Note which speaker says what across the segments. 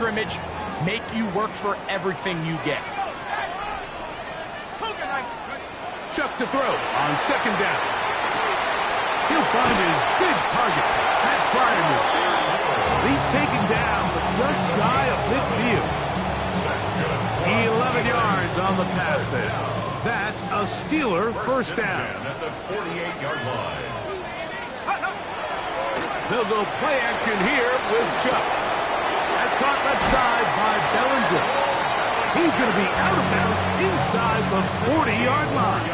Speaker 1: scrimmage, make you work for everything you get.
Speaker 2: Chuck to throw on second down. He'll find his big target, Pat Fryermuth. He's taken down, but just shy of midfield. 11 yards on the pass there. That's a Steeler first down.
Speaker 3: At the 48-yard line.
Speaker 2: They'll go play action here with Chuck. That's caught left side by Bellinger. He's going to be out of bounds inside the 40-yard line.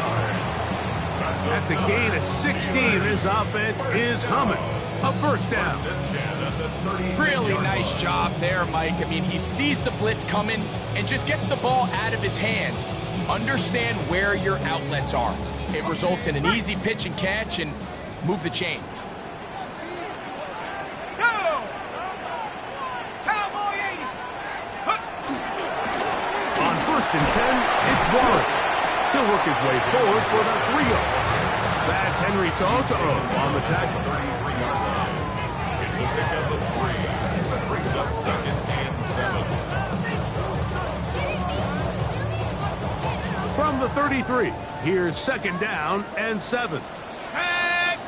Speaker 2: That's a gain of 16. This offense is humming. A first down.
Speaker 1: Really nice job there, Mike. I mean, he sees the blitz coming and just gets the ball out of his hands. Understand where your outlets are. It results in an easy pitch and catch and move the chains.
Speaker 2: On first and 10, it's Warren. He'll work his way forward for about 3 yards. That's Henry Toto on the tackle.
Speaker 3: 33-yard line. It's a pickup of 3. That brings up second and 7.
Speaker 2: From the 33, here's second down and 7.
Speaker 4: Tag!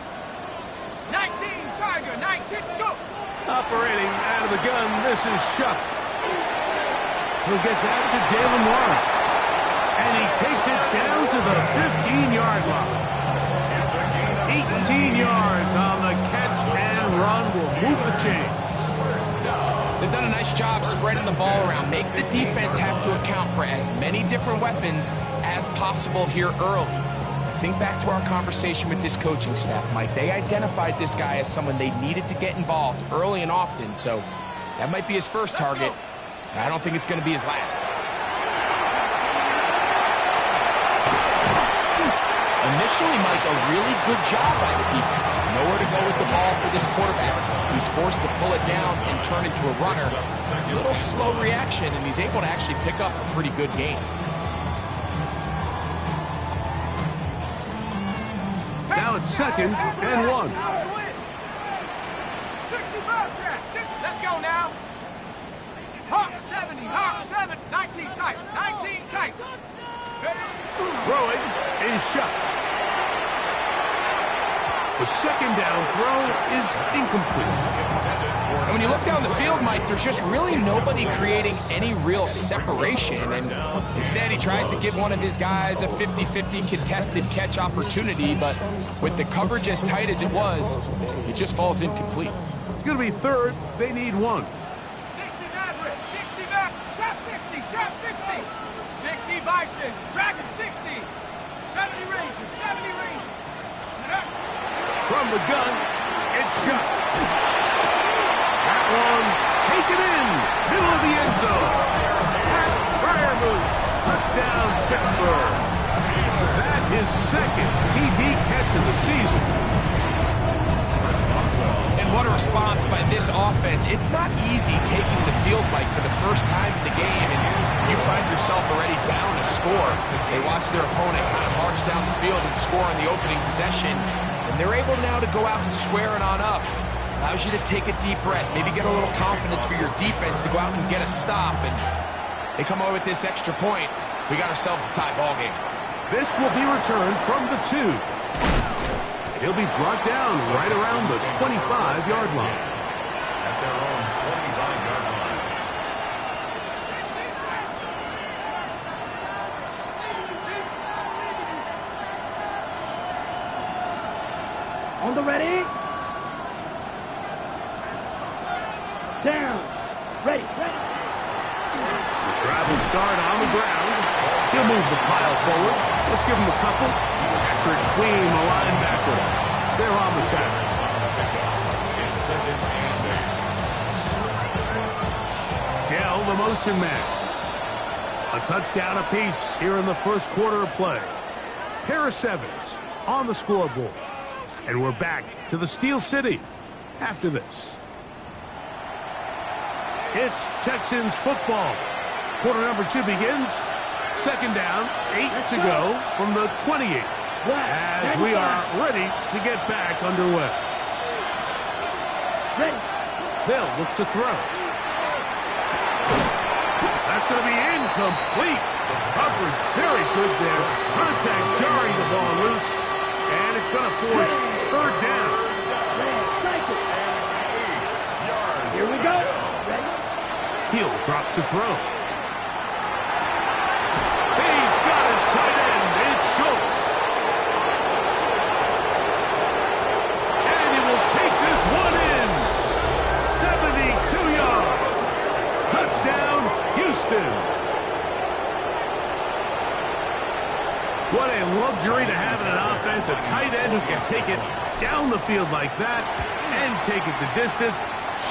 Speaker 4: 19, Tiger, 19, go!
Speaker 2: Operating out of the gun, this is Shuck. He'll get that to Jalen Warren. And he takes it down to the 15-yard line. 18 yards on the catch and run will move the chains.
Speaker 1: They've done a nice job spreading the ball around. Make the defense have to account for as many different weapons as possible here early. Think back to our conversation with this coaching staff, Mike. They identified this guy as someone they needed to get involved early and often, so that might be his first target. I don't think it's going to be his last. Initially, Mike, a really good job by the defense. Nowhere to go with the ball for this quarterback. He's forced to pull it down and turn into a runner. A little slow reaction, and he's able to actually pick up a pretty good game.
Speaker 2: Now it's second and 1.
Speaker 4: 65, let's go now. Hawk 70, Hawk 7, 19 tight, 19 tight.
Speaker 2: Throwing is Shuck. The second down throw is incomplete.
Speaker 1: And when you look down the field, Mike, there's just really nobody creating any real separation. And instead, he tries to give one of his guys a 50-50 contested catch opportunity. But with the coverage as tight as it was, it just falls incomplete.
Speaker 2: It's going to be third. They need 1.
Speaker 4: 69, Rick, 60 back, tap 60, tap 60. 60 Bison, Dragon 60. 70 Ranger, 70 Ranger.
Speaker 2: From the gun, it's Shuck. That one taken in, middle of the end zone. Pat Fryermuth, touchdown Pittsburgh. That's his second TD catch of the season.
Speaker 1: And what a response by this offense. It's not easy taking the field, Mike, for the first time in the game, and you find yourself already down a score. They watch their opponent kind of march down the field and score on the opening possession, and they're able now to go out and square it on up. Allows you to take a deep breath, maybe get a little confidence for your defense to go out and get a stop, and they come away with this extra point. We got ourselves a tie ball game.
Speaker 2: This will be returned from the 2. He'll be brought down right around the 25-yard line.
Speaker 3: At their own 25-yard line.
Speaker 5: On the ready. Down. Ready.
Speaker 2: The drive will start on the ground. He'll move the pile forward. Let's give him a couple. Patrick Queen, the linebacker. They're on the tackle.
Speaker 3: It's second and 8.
Speaker 2: Dell, the motion man. A touchdown apiece here in the first quarter of play. Pair of 7s on the scoreboard. And we're back to the Steel City after this. It's Texans football. Quarter number 2 begins. Second down, 8 to go from the 28. As we are ready to get back underway. They'll look to throw. going to be incomplete. Coverage very good there. Contact jarring the ball loose. And it's going to force third down.
Speaker 5: Here we go. Ready?
Speaker 2: He'll drop to throw. He's got his tight end. It's Schultz. And he will take this one in. 72 yards. Touchdown, Houston. What a luxury to have in an offense, a tight end who can take it down the field like that and take it the distance.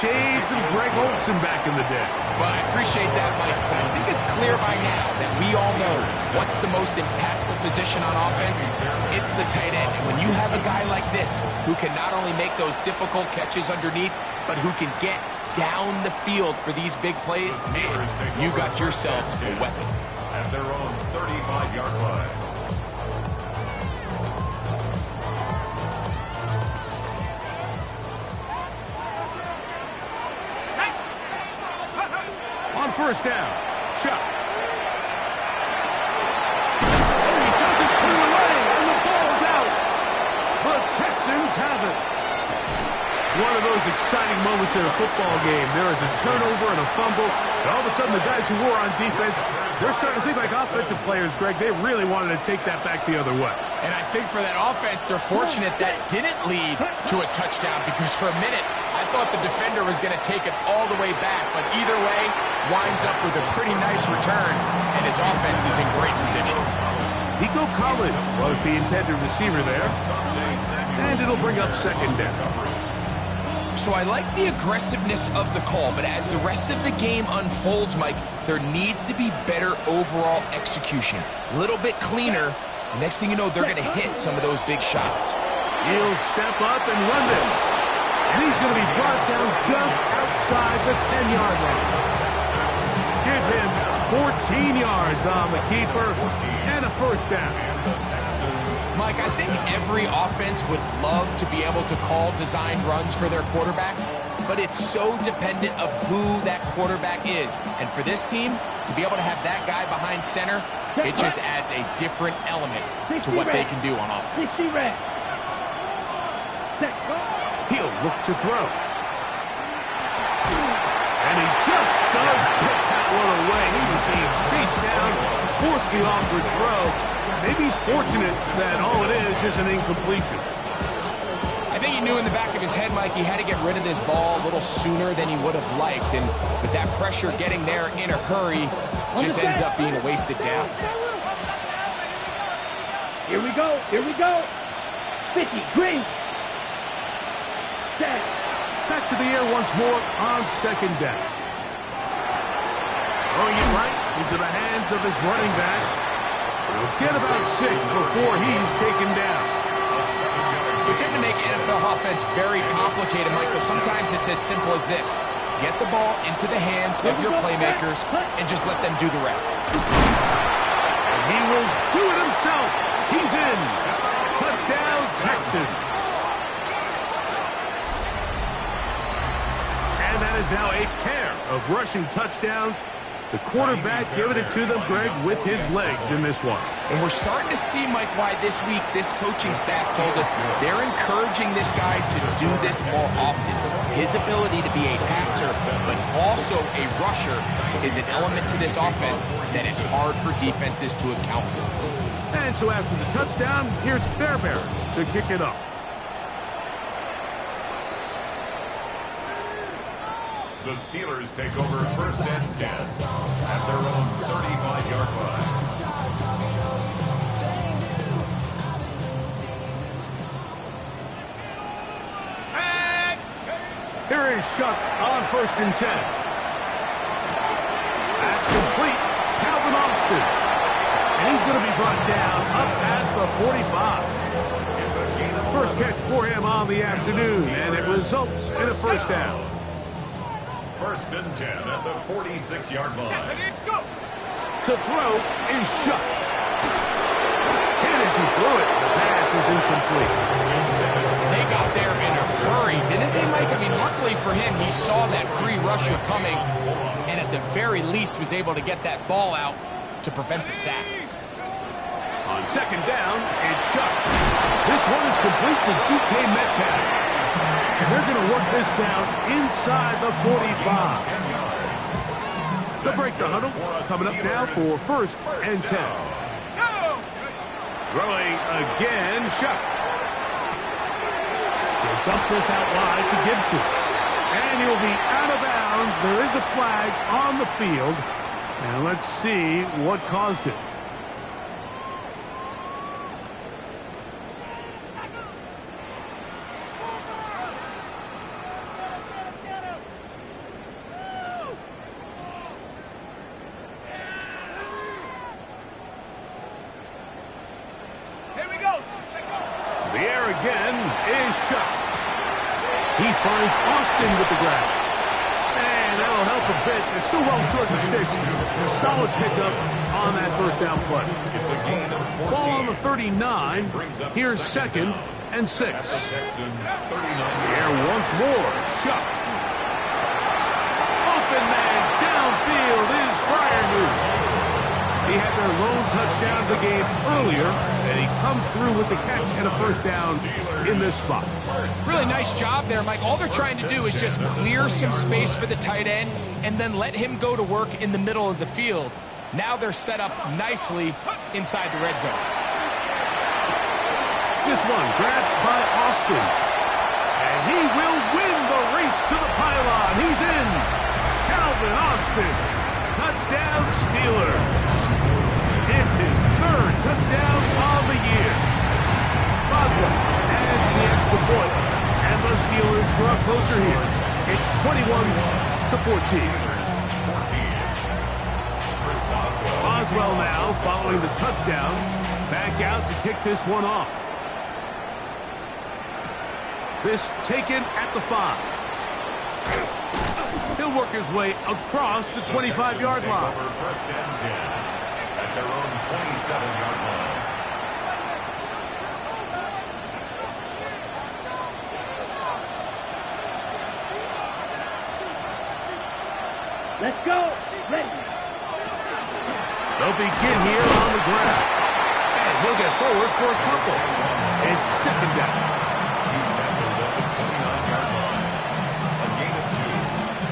Speaker 2: Shades of Greg Olsen back in the day.
Speaker 1: Well, I appreciate that, Mike. But I think it's clear by now that we all know what's the most impactful position on offense. It's the tight end. And when you have a guy like this who can not only make those difficult catches underneath, but who can get down the field for these big plays, man, you got yourselves a weapon.
Speaker 3: At their own 35-yard line.
Speaker 2: On first down, shot. Oh, he doesn't put it away, and the ball's out. The Texans have it. One of those exciting moments in a football game. There is a turnover and a fumble, and all of a sudden the guys who were on defense, they're starting to think like offensive players, Greg. They really wanted to take that back the other way.
Speaker 1: And I think for that offense, they're fortunate that didn't lead to a touchdown, because for a minute, I thought the defender was going to take it all the way back. But either way, winds up with a pretty nice return, and his offense is in great position.
Speaker 2: Nico Collins was the intended receiver there, and it'll bring up second down.
Speaker 1: So I like the aggressiveness of the call, but as the rest of the game unfolds, Mike, there needs to be better overall execution. A little bit cleaner. Next thing you know, they're going to hit some of those big shots.
Speaker 2: He'll step up and run this. And he's going to be brought down just outside the 10-yard line. Give him 14 yards on the keeper and a first down.
Speaker 1: Mike, I think every offense would love to be able to call designed runs for their quarterback, but it's so dependent of who that quarterback is. And for this team, to be able to have that guy behind center, it just adds a different element to what they can do on offense.
Speaker 2: He'll look to throw. And he just does get that one away. He was being chased down, forced the awkward throw. Maybe he's fortunate that all it is an incompletion.
Speaker 1: I think he knew in the back of his head, Mike, he had to get rid of this ball a little sooner than he would have liked. And with that pressure getting there in a hurry, just ends up being a wasted down.
Speaker 5: Here we go. Here we go. 50, green. Set.
Speaker 2: Back to the air once more on second down. Throwing it right into the hands of his running backs. He'll get about 6 before he's taken down.
Speaker 1: We tend to make NFL offense very complicated, Mike, but sometimes it's as simple as this. Get the ball into the hands of your playmakers and just let them do the rest.
Speaker 2: And he will do it himself. He's in. Touchdown, Texans. And that is now a pair of rushing touchdowns. The quarterback giving it to them, Greg, with his legs in this one.
Speaker 1: And we're starting to see, Mike, why this week this coaching staff told us they're encouraging this guy to do this more often. His ability to be a passer, but also a rusher, is an element to this offense that is hard for defenses to account for.
Speaker 2: And so after the touchdown, here's Fairbairn to kick it off.
Speaker 3: The Steelers take over first and 10 at their own 35-yard line.
Speaker 2: Here is Shuck on first and 10. That's complete. Calvin Austin. And he's going to be brought down up past the 45.
Speaker 3: It's a gain of
Speaker 2: First catch for him on the afternoon, and it results in a first down.
Speaker 3: first and 10 at the 46-yard line.
Speaker 2: To throw is Shuck. And as he threw it, the pass is incomplete.
Speaker 1: They got there in a hurry, didn't Hey, Mike, I mean, luckily for him, he saw that free rusher coming, and at the very least was able to get that ball out to prevent the sack.
Speaker 2: On second down, it's Shuck. This one is complete to DK Metcalf. And they're going to work this down inside the 45. They'll break the huddle. Coming up now for 1st and 10. Throwing again, Shuck. He'll dump this out wide to Gibson. And he'll be out of bounds. There is a flag on the field. And let's see what caused it. The air again is Shuck. He finds Austin with the grab. And that'll help a bit. They're still well short of the sticks. A solid pickup on that first down play.
Speaker 3: It's a gain of 14.
Speaker 2: Ball on the 39. Here's 2nd and 6.
Speaker 3: Texans 39.
Speaker 2: The air once more. Shuck. Open man downfield is Freiermuth. He had their lone touchdown of the game earlier, and he comes through with the catch and a first down in this spot.
Speaker 1: Really nice job there, Mike. All they're trying to do is just clear some space for the tight end and then let him go to work in the middle of the field. Now they're set up nicely inside the red zone.
Speaker 2: This one grabbed by Austin. And he will win the race to the pylon. He's in. Calvin Austin. Touchdown Steelers. It's his 3rd touchdown of the year. Boswell adds the extra point, and the Steelers draw closer here. It's 21-14. Boswell now following the touchdown. Back out to kick this one off. This taken at the 5. He'll work his way across the 25-yard line.
Speaker 3: 1st and 10 at their own 27-yard line.
Speaker 5: Let's go. Ready.
Speaker 2: They'll begin here on the ground. And he'll get forward for a couple. It's 2nd down.
Speaker 3: He's tackled at the 29-yard line. A gain of 2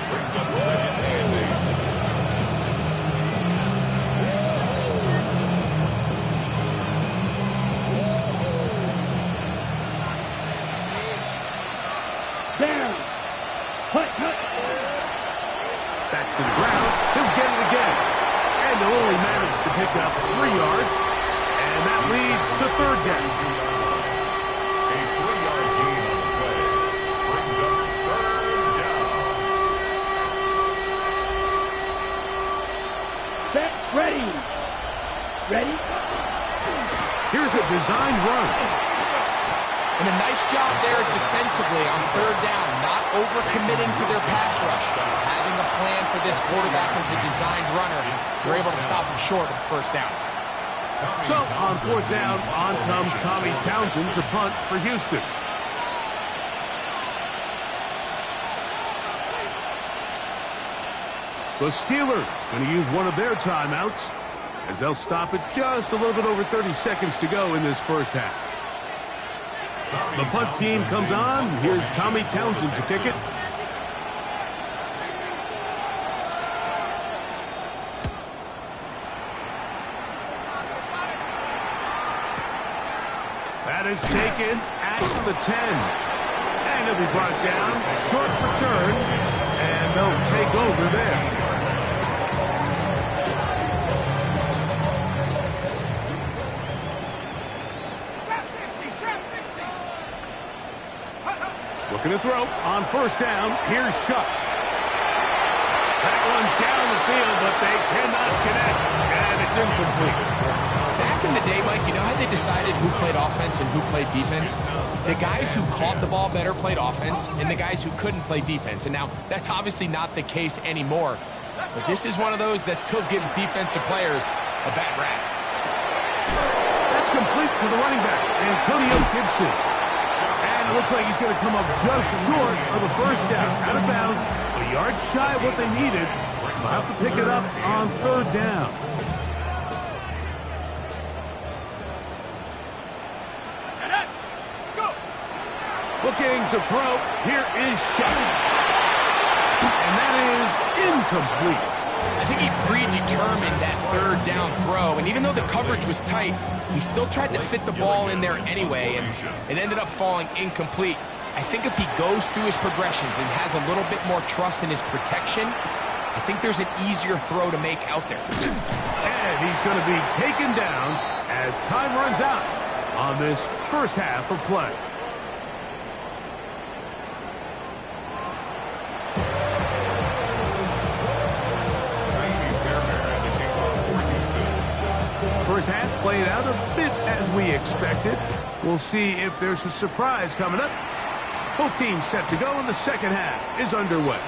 Speaker 3: brings up 2nd and 8.
Speaker 5: Down. Hut.
Speaker 2: Back to the ground. He'll get it again. And they'll only manage to pick up 3 yards. And that leads to 3rd down.
Speaker 3: A 3-yard gain on the play brings up 3rd down.
Speaker 5: Set. Ready. Ready.
Speaker 2: Here's a designed run.
Speaker 1: And a nice job there defensively on 3rd down, not overcommitting to their pass rush. Having a plan for this quarterback as a designed runner, they're able to stop him short of the 1st down.
Speaker 2: So on 4th down, on comes Tommy Townsend to punt for Houston. The Steelers going to use one of their timeouts as they'll stop it just a little bit over 30 seconds to go in this first half. The punt team comes on. Here's Tommy Townsend to kick it. That is taken at the 10. And it'll be brought down. Short return. And they'll take over there. Looking to throw on 1st down. Here's Shuck. That one down the field, but they cannot connect. And it's incomplete.
Speaker 1: Back in the day, Mike, you know how they decided who played offense and who played defense? The guys who caught the ball better played offense, and the guys who couldn't play defense. And now, that's obviously not the case anymore. But this is one of those that still gives defensive players a bad rap.
Speaker 2: That's complete to the running back, Antonio Gibson. And It looks like he's going to come up just short of the first down. Out of bounds, a yard shy of what they needed. They'll have to pick it up on third down.
Speaker 4: Let's go.
Speaker 2: Looking to throw. Here is Shaq. And that is incomplete.
Speaker 1: I think he predetermined that third down throw, and even though the coverage was tight, he still tried to fit the ball in there anyway, and it ended up falling incomplete. I think if he goes through his progressions and has a little bit more trust in his protection, I think there's an easier throw to make out there.
Speaker 2: And he's going to be taken down as time runs out on this first half of play. First half played out a bit as we expected. We'll see if there's a surprise coming up. Both teams set to go, and the second half is underway.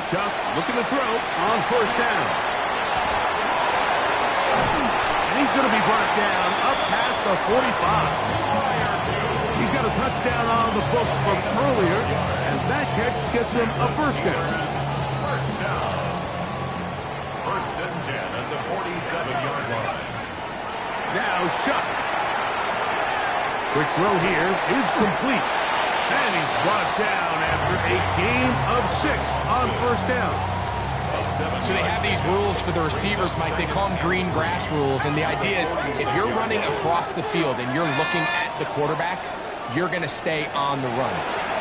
Speaker 2: Chuck looking to throw on first down. And he's going to be brought down up past the 45. He's got a touchdown on the books from earlier, and that catch gets him a first down.
Speaker 3: First down. First and 10 at the 47-yard line.
Speaker 2: Now Chuck. Quick throw here is complete. And he's brought down after a gain of 6 on first down.
Speaker 1: So they have these rules for the receivers, Mike. They call them green grass rules, and the idea is if you're running across the field and you're looking at the quarterback, you're going to stay on the run.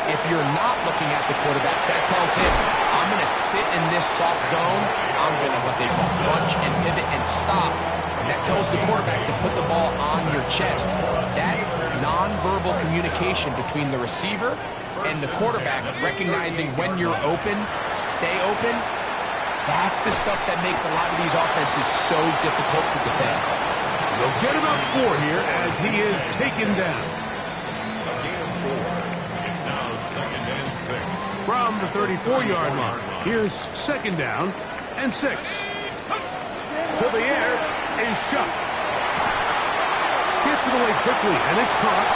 Speaker 1: If you're not looking at the quarterback, that tells him, I'm going to sit in this soft zone. I'm going to what they call bunch and pivot and stop. And that tells the quarterback to put the ball on your chest. That nonverbal communication between the receiver and the quarterback, recognizing when you're open, stay open, that's the stuff that makes a lot of these offenses so difficult to defend.
Speaker 2: They'll get him up 4 here as he is taken down.
Speaker 3: A gain of 4. It's now second and 6.
Speaker 2: From the 34-yard line, here's second down and 6. To the air is Chuck. Gets it away quickly, and it's caught.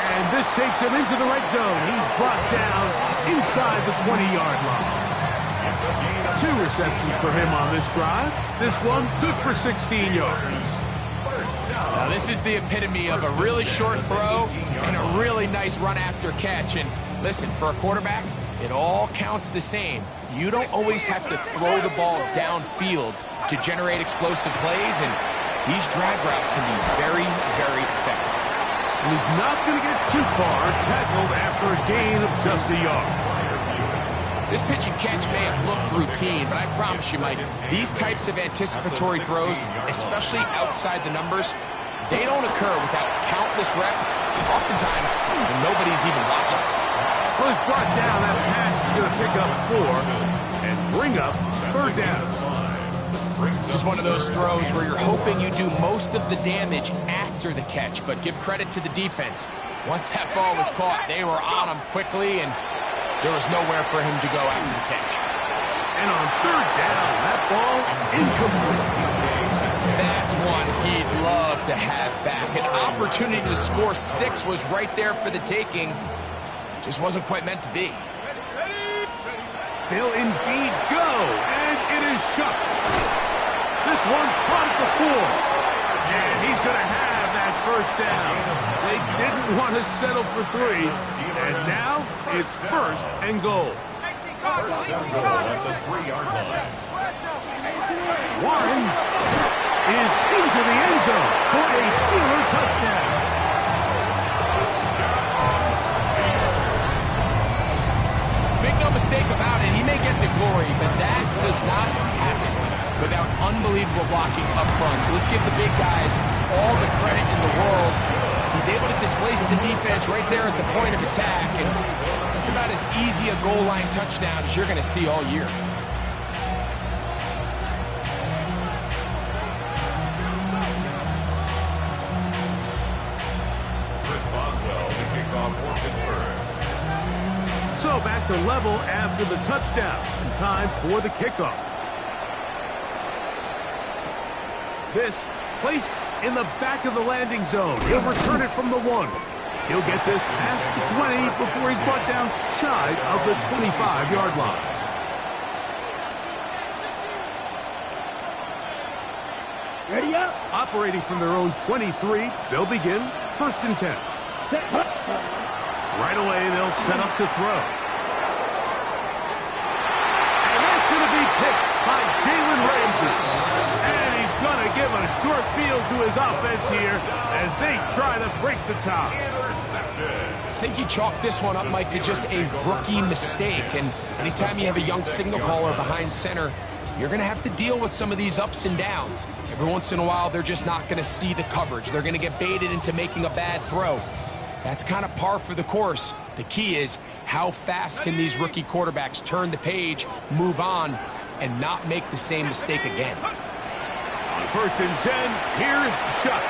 Speaker 2: And this takes him into the red zone. He's brought down inside the 20-yard line. 2 receptions for him on this drive. This one good for 16 yards.
Speaker 1: Now this is the epitome of a really short throw and a really nice run after catch. And listen, for a quarterback, it all counts the same. You don't always have to throw the ball downfield to generate explosive plays, and these drag routes can be very, very effective.
Speaker 2: And he's not going to get too far tackled after a gain of just a yard.
Speaker 1: This pitch and catch may have looked routine, but I promise you, Mike, these types of anticipatory throws, especially outside the numbers, they don't occur without countless reps, oftentimes when nobody's even watching.
Speaker 2: Well, he's brought down. That pass is going to pick up 4 and bring up third down.
Speaker 1: This is one of those throws where you're hoping you do most of the damage after the catch, but give credit to the defense. Once that ball was caught, they were on him quickly, and there was nowhere for him to go after the catch.
Speaker 2: And on third down, that ball incomplete.
Speaker 1: That's one he'd love to have back. An opportunity to score 6 was right there for the taking. Just wasn't quite meant to be.
Speaker 2: They'll indeed go, and it is Chuck. This one caught at the 4. And he's going to have that first down. They didn't want to settle for 3, and now it's first and goal.
Speaker 3: First and goal at the 3-yard line.
Speaker 2: Warren is into the end zone for a Steeler touchdown.
Speaker 1: Make no mistake about it, he may get the glory, but that does not happen without unbelievable blocking up front. So let's give the big guys all the credit in the world. He's able to displace the defense right there at the point of attack, and it's about as easy a goal line touchdown as you're going to see all year.
Speaker 2: So back to level after the touchdown. And time for the kickoff. This placed in the back of the landing zone. He'll return it from the 1. He'll get this past the 20 before he's brought down shy of the 25-yard line.
Speaker 5: Ready up.
Speaker 2: Operating from their own 23, they'll begin 1st and 10. Right away, they'll set up to throw. And that's going to be picked by Jalen Ramsey. And he's going to give a short field to his offense here as they try to break the tie.
Speaker 1: I think you chalk this one up, Mike, to just a rookie mistake. And anytime you have a young signal caller behind center, you're going to have to deal with some of these ups and downs. Every once in a while, they're just not going to see the coverage. They're going to get baited into making a bad throw. That's kind of par for the course. The key is how fast can these rookie quarterbacks turn the page, move on, and not make the same mistake again.
Speaker 2: On 1st and 10, here's Shuck.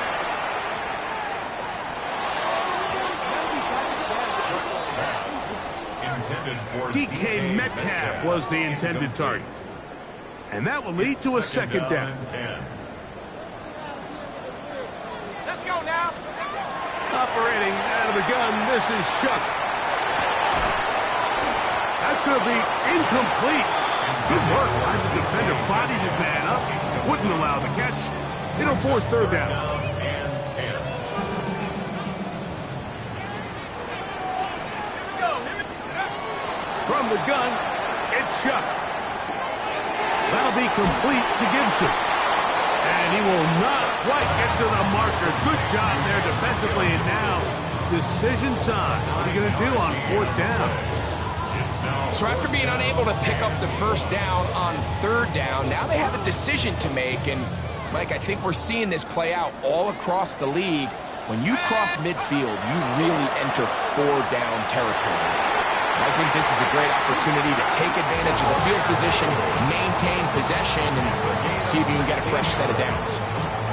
Speaker 2: DK Metcalf was the intended target. And that will lead to a 2nd down.
Speaker 4: Let's go now.
Speaker 2: Operating out of the gun, this is Shuck. That's going to be incomplete. Good work by the defender. Bodied his man up. Wouldn't allow the catch. It'll force 3rd down. From the gun, it's Shuck. That'll be complete to Gibson. And he will not quite get to the marker. Good job there defensively. And now, decision time. What are you going to do on 4th down?
Speaker 1: So after being unable to pick up the 1st down on 3rd down, now they have a decision to make. And, Mike, I think we're seeing this play out all across the league. When you cross midfield, you really enter 4-down territory. I think this is a great opportunity to take advantage of the field position, maintain possession, and see if you can get a fresh set of downs.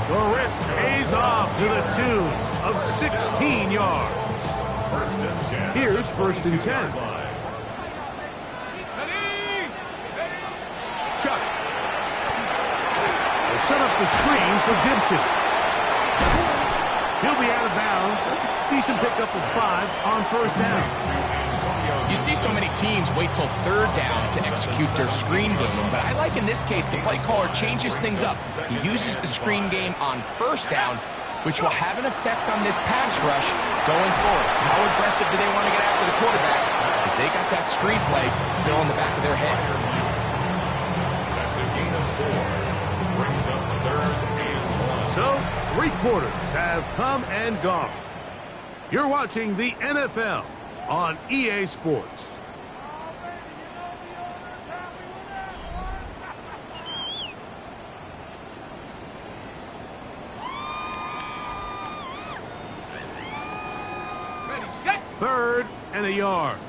Speaker 2: The risk pays off to the tune of 16 yards. Here's 1st and 10. Chuck. They'll set up the screen for Gibson. He'll be out of bounds. That's a decent pickup of 5 on 1st down.
Speaker 1: You see so many teams wait till 3rd down to execute their screen game, but I like in this case the play caller changes things up. He uses the screen game on 1st down, which will have an effect on this pass rush going forward. How aggressive do they want to get after the quarterback? Because they got that screen play still in the back of their head.
Speaker 3: That's a gain of 4. Brings up 3rd and 1.
Speaker 2: So, 3 quarters have come and gone. You're watching the NFL on EA Sports.
Speaker 4: Ready, set.
Speaker 2: 3rd and a yard.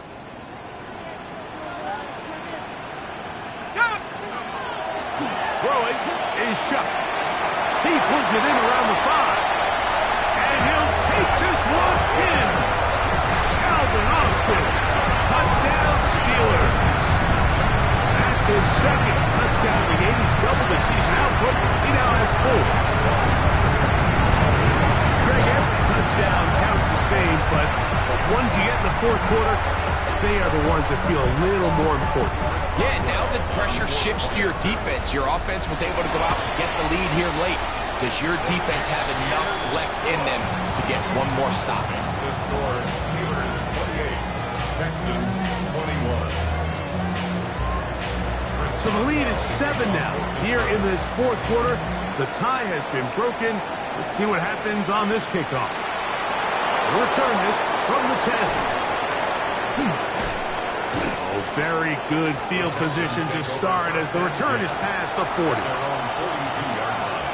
Speaker 2: Throwing is Shuck. He pulls it in around the 5. And he'll take this one in. Alvin Austin. Touchdown Steelers. That's his 2nd touchdown of the game. He's doubled the season output. He now has 4. Greg, every touchdown counts the same, but the ones you get in the 4th quarter, they are the ones that feel a little more important.
Speaker 1: Yeah, now that pressure shifts to your defense, your offense was able to go out and get the lead here late. Does your defense have enough left in them to get one more stop?
Speaker 3: It's the score, Steelers 28, Texans 21.
Speaker 2: So the lead is 7 now. Here in this 4th quarter, the tie has been broken. Let's see what happens on this kickoff. We'll return this from the 10. Oh, very good field position to start as the return is past the 40.
Speaker 3: Their own 42-yard line.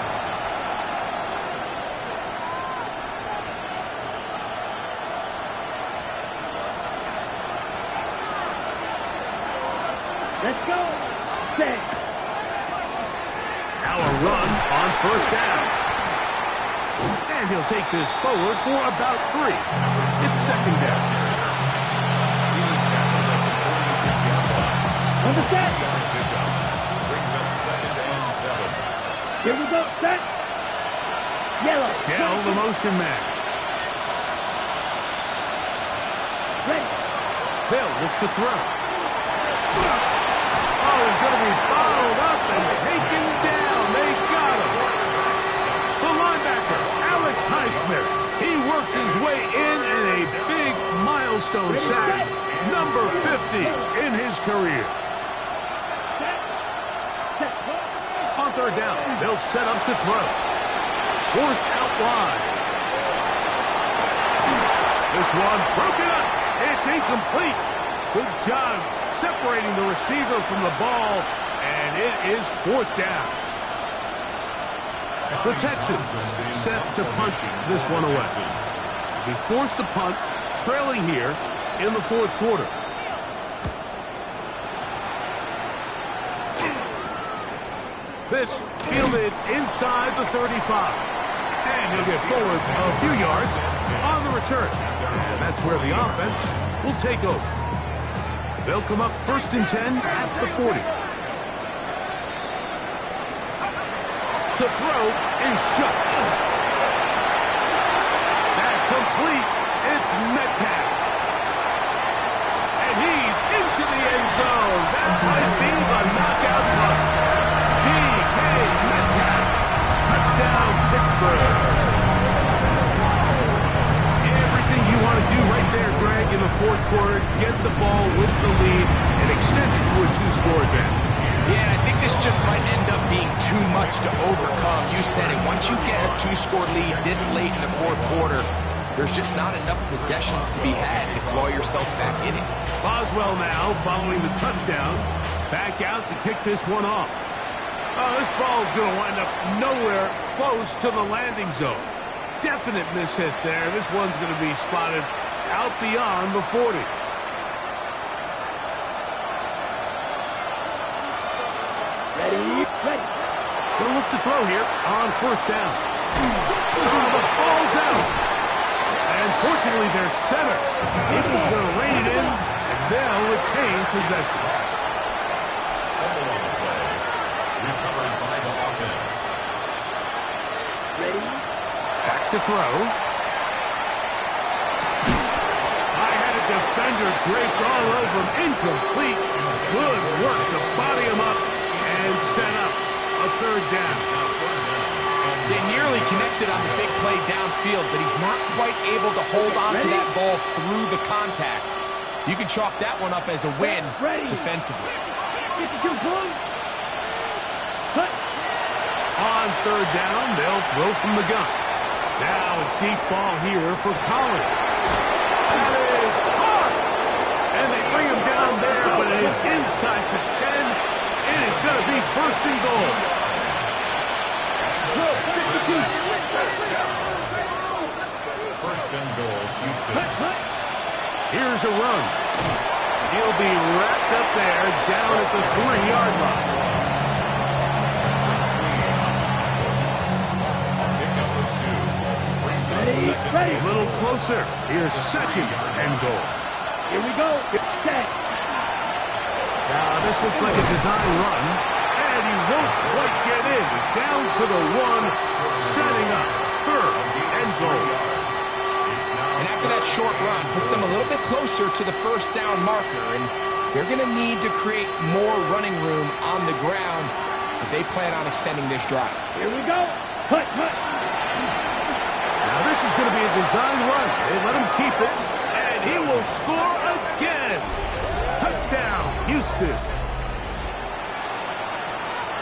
Speaker 5: Let's go. Set.
Speaker 2: Now a run on 1st down. And he'll take this forward for about 3. It's 2nd down.
Speaker 3: He was tackled at the
Speaker 5: On the set.
Speaker 3: Pickup brings up 2nd and 7.
Speaker 5: Here we go. Set. Yellow.
Speaker 2: Dell, the motion man.
Speaker 5: Ready.
Speaker 2: They'll look to throw. Oh, he's going to be followed up and taken down. They got him. The linebacker, Alex Highsmith. He works his way in a big milestone sack, number 50 in his career. On 3rd down, they'll set up to throw. Forced out wide. This one broken up. It's incomplete. Good job separating the receiver from the ball, and it is 4th down. The Texans set to punt this one away. Be forced to punt, trailing here in the 4th quarter. This fielded inside the 35. And he'll get forward a few yards on the return. And that's where the offense will take over. They'll come up 1st and 10 at the 40. To throw is shut. That's complete. It's Metcalf. And he's into the end zone. That might be the knockout punch. D.K. Metcalf. Touchdown, Pittsburgh. Everything you want to do right there, Greg, in the 4th quarter. Get the ball with the lead and extend it to a 2-score advantage.
Speaker 1: Yeah, I think this just might end up being too much to overcome. You said it. Once you get a 2-score lead this late in the 4th quarter, there's just not enough possessions to be had to claw yourself back in it.
Speaker 2: Boswell now following the touchdown. Back out to kick this one off. Oh, this ball is going to wind up nowhere close to the landing zone. Definite mishit there. This one's going to be spotted out beyond the 40.
Speaker 5: Ready. Ready.
Speaker 2: They'll look to throw here on 1st down. Oh, the ball's out. And fortunately, their center able to rein it in, and they'll retain possession.
Speaker 3: Fumble on the play. Recovered by the offense.
Speaker 5: Ready.
Speaker 2: Back to throw. High-headed defender draped all over him. Incomplete. Good work to body him up and set up a 3rd down.
Speaker 1: They nearly connected on the big play downfield, but he's not quite able to hold on to that ball through the contact. You can chalk that one up as a win defensively.
Speaker 5: 52 points. Cut.
Speaker 2: On 3rd down, they'll throw from the gun. Now a deep ball here for Collins. That is hard. And they bring him down there, but it is inside the 10. It is going to be 1st and goal.
Speaker 3: First and goal, Houston.
Speaker 2: Here's a run. He'll be wrapped up there down at the 3-yard line.
Speaker 3: Pickup of 2. Brings up 2nd.
Speaker 5: Ready.
Speaker 2: A little closer. Here's 2nd and goal.
Speaker 5: Here we go. Set.
Speaker 2: Now this looks like a design run, and he won't quite get in. Down to the 1, setting up 3rd and goal.
Speaker 1: And after that short run, puts them a little bit closer to the 1st down marker, and they're going to need to create more running room on the ground if they plan on extending this drive.
Speaker 5: Here we go. Cut.
Speaker 2: Now this is going to be a design run. They let him keep it, and he will score again. Touchdown, Houston.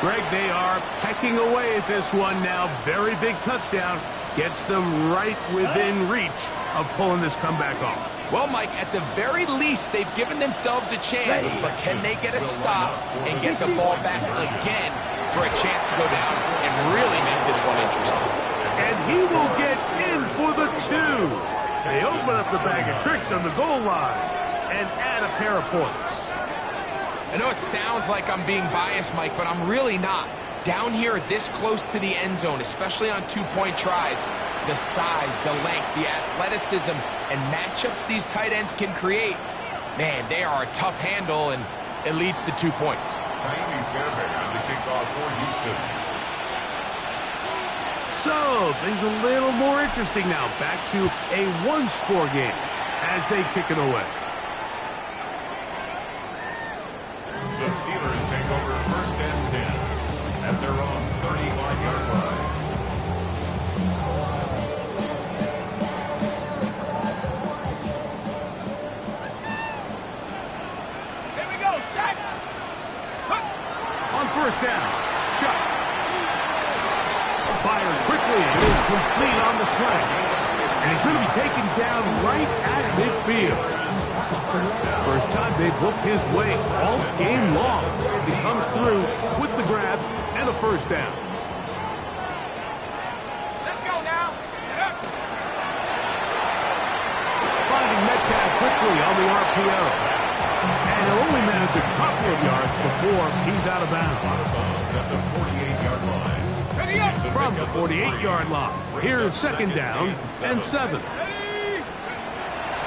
Speaker 2: Greg, they are pecking away at this one now. Very big touchdown. Gets them right within reach of pulling this comeback off.
Speaker 1: Well, Mike, at the very least, they've given themselves a chance, but can they get a stop and get the ball back again for a chance to go down and really make this one interesting?
Speaker 2: And he will get in for the 2. They open up the bag of tricks on the goal line and add a pair of points.
Speaker 1: I know it sounds like I'm being biased, Mike, but I'm really not. Down here this close to the end zone, especially on 2-point tries, the size, the length, the athleticism, and matchups these tight ends can create, man, they are a tough handle, and It leads to 2 points.
Speaker 3: Naimi Fairbairn on the kickoff for Houston.
Speaker 2: So, things a little more interesting now. Back to a one-score game as they kick it away.
Speaker 3: The Steelers take over 1st and 10 at their own 35-yard line.
Speaker 4: Here we go, set.
Speaker 2: On 1st down, shot. Fires quickly and is complete on the slant. And he's going to be taken down right at midfield. First time they've looked his way all game long. He comes through with the grab and a 1st down.
Speaker 4: Let's go now. Yep.
Speaker 2: Finding Metcalf quickly on the RPO. And he'll only manage a couple of yards before he's out of bounds.
Speaker 3: At the 48-yard line.
Speaker 4: Ready up.
Speaker 2: From the 48-yard line, here's 2nd down and 7.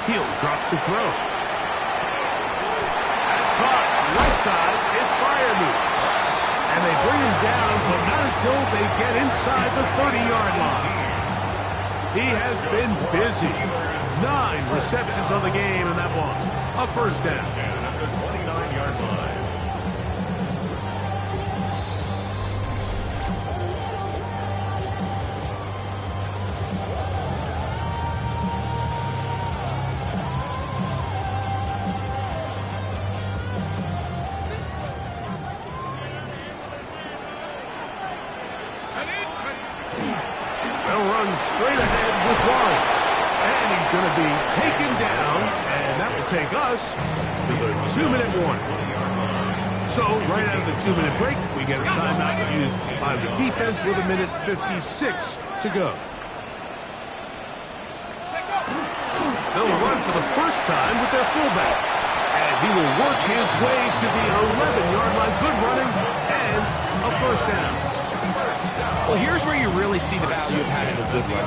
Speaker 2: He'll drop to throw. That's caught. Right side, it's Freiermuth. And they bring him down, but not until they get inside the 30-yard line. He has been busy. 9 receptions on the game, and that one, a 1st down.
Speaker 3: 10 at the 29-yard line.
Speaker 2: They'll run straight ahead with Warren. And he's going to be taken down, and that will take us to the 2-minute warning. So, right out of the 2-minute break, we get a timeout used by the defense with 1:56 to go. They'll run for the first time with their fullback. And he will work his way to the 11-yard line. Good running and a 1st down.
Speaker 1: Well, here's where you really see the value of having a good run.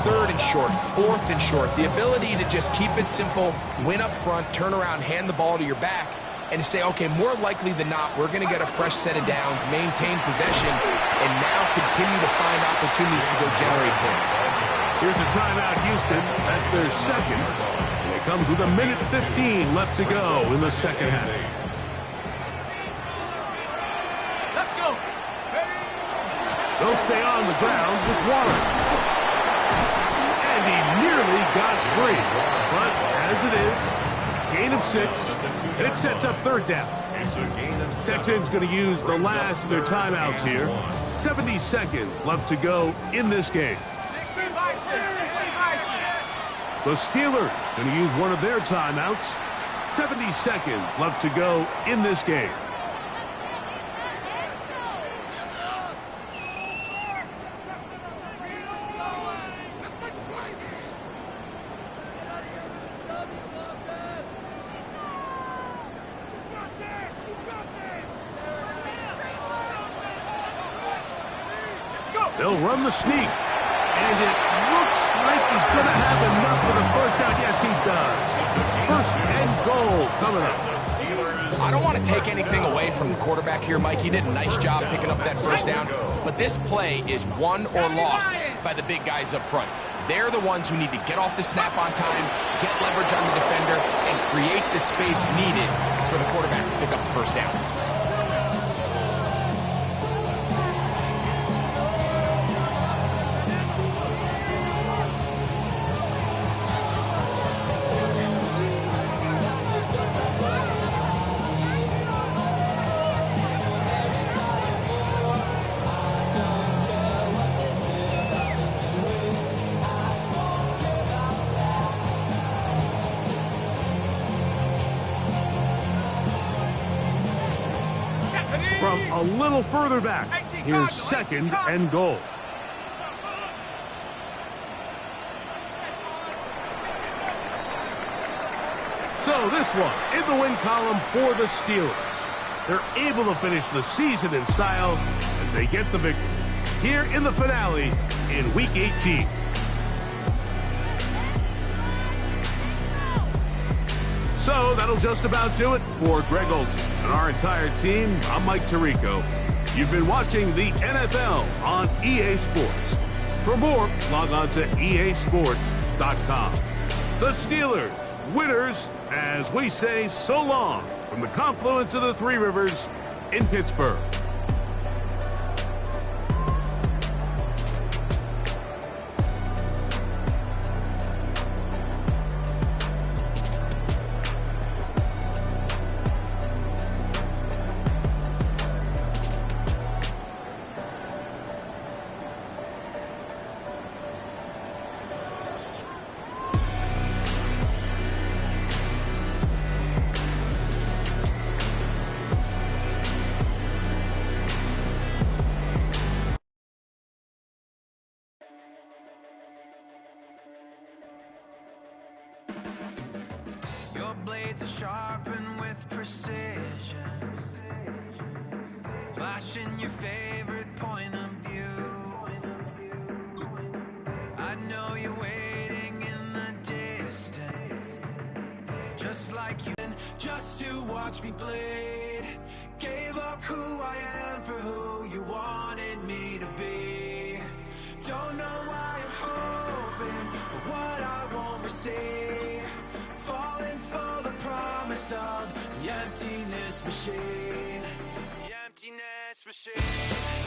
Speaker 1: 3rd and short, 4th and short. The ability to just keep it simple, win up front, turn around, hand the ball to your back, and to say, okay, more likely than not, we're going to get a fresh set of downs, maintain possession, and now continue to find opportunities to go generate points.
Speaker 2: Here's a timeout, Houston. That's their 2nd. And it comes with 1:15 left to go in the 2nd half.
Speaker 4: Let's go.
Speaker 2: They'll stay on the ground with Warren. And he nearly got free. But as it is, gain of 6, and it sets up 3rd down.
Speaker 3: It's a gain of 7.
Speaker 2: Texans going to use the last of their timeouts here. 70 seconds left to go in this game.
Speaker 4: 60 by 6. 60 by 6.
Speaker 2: The Steelers going to use one of their timeouts. 70 seconds left to go in this game. They'll run the sneak. And it looks like he's going to have enough for the 1st down. Yes, he does. 1st and goal coming up.
Speaker 1: I don't want to take anything away from the quarterback here, Mike. He did a nice job picking up that 1st down. But this play is won or lost by the big guys up front. They're the ones who need to get off the snap on time, get leverage on the defender, and create the space needed for the quarterback to pick up the 1st down.
Speaker 2: From a little further back, here's 2nd and goal. So this one in the win column for the Steelers. They're able to finish the season in style as they get the victory here in the finale in Week 18. So that'll just about do it for Greg Olson and our entire team. I'm Mike Tirico. You've been watching the NFL on EA Sports. For more, log on to easports.com. The Steelers, winners, as we say so long from the confluence of the Three Rivers in Pittsburgh.
Speaker 6: Your blades are sharpened with precision, flashing your favorite point of view. I know you're waiting in the distance, just like you, just to watch me bleed. Gave up who I am for who you wanted me to be. Don't know why I'm hoping for what I won't receive. Falling for the promise of the emptiness machine. The emptiness machine.